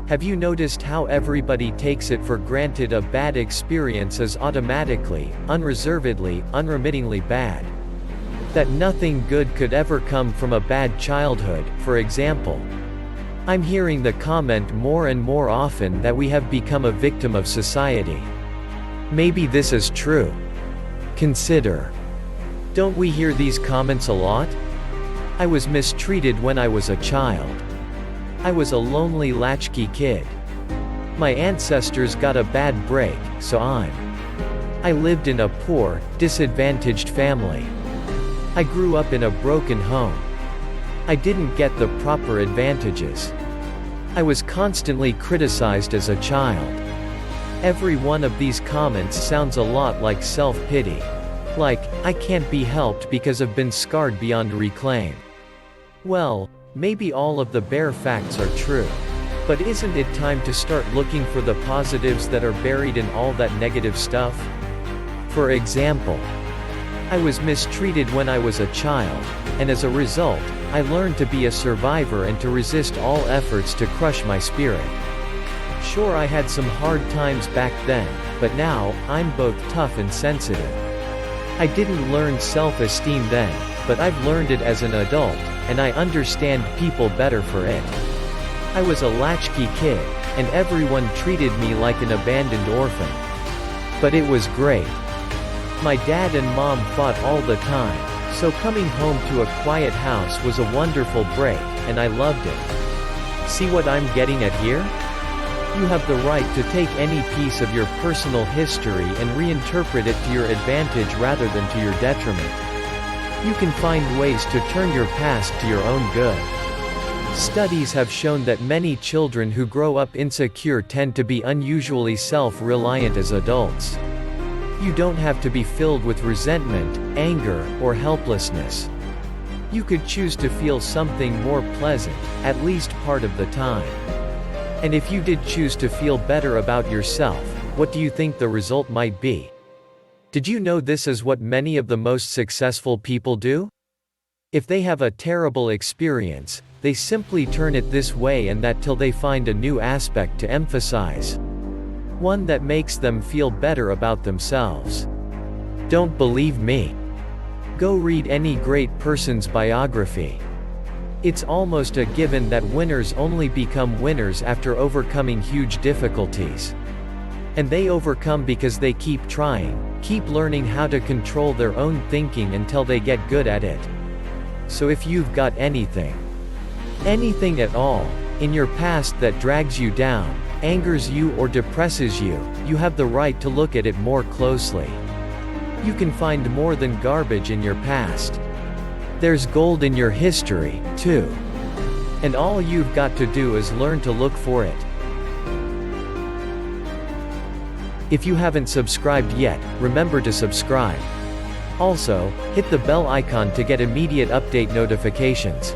Have you noticed how everybody takes it for granted a bad experience is automatically, unreservedly, unremittingly bad? That nothing good could ever come from a bad childhood, for example. I'm hearing the comment more and more often that we have become a victim of society. Maybe this is true. Consider. Don't we hear these comments a lot? I was mistreated when I was a child. I was a lonely latchkey kid. My ancestors got a bad break, so I lived in a poor, disadvantaged family. I grew up in a broken home. I didn't get the proper advantages. I was constantly criticized as a child. Every one of these comments sounds a lot like self-pity. Like, I can't be helped because I've been scarred beyond reclaim. Well, maybe all of the bare facts are true. But isn't it time to start looking for the positives that are buried in all that negative stuff? For example, I was mistreated when I was a child, and as a result, I learned to be a survivor and to resist all efforts to crush my spirit. Sure, I had some hard times back then, but now, I'm both tough and sensitive. I didn't learn self-esteem then, but I've learned it as an adult, and I understand people better for it. I was a latchkey kid, and everyone treated me like an abandoned orphan. But it was great. My dad and mom fought all the time, so coming home to a quiet house was a wonderful break, and I loved it. See what I'm getting at here? You have the right to take any piece of your personal history and reinterpret it to your advantage rather than to your detriment. You can find ways to turn your past to your own good. Studies have shown that many children who grow up insecure tend to be unusually self-reliant as adults. You don't have to be filled with resentment, anger, or helplessness. You could choose to feel something more pleasant, at least part of the time. And if you did choose to feel better about yourself, what do you think the result might be? Did you know this is what many of the most successful people do? If they have a terrible experience, they simply turn it this way and that till they find a new aspect to emphasize. One that makes them feel better about themselves. Don't believe me? Go read any great person's biography. It's almost a given that winners only become winners after overcoming huge difficulties. And they overcome because they keep trying, keep learning how to control their own thinking until they get good at it. So if you've got anything at all, in your past that drags you down, angers you or depresses you, you have the right to look at it more closely. You can find more than garbage in your past. There's gold in your history, too. And all you've got to do is learn to look for it. If you haven't subscribed yet, remember to subscribe. Also, hit the bell icon to get immediate update notifications.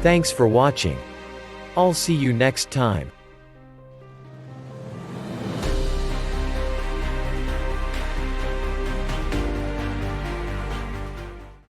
Thanks for watching. I'll see you next time.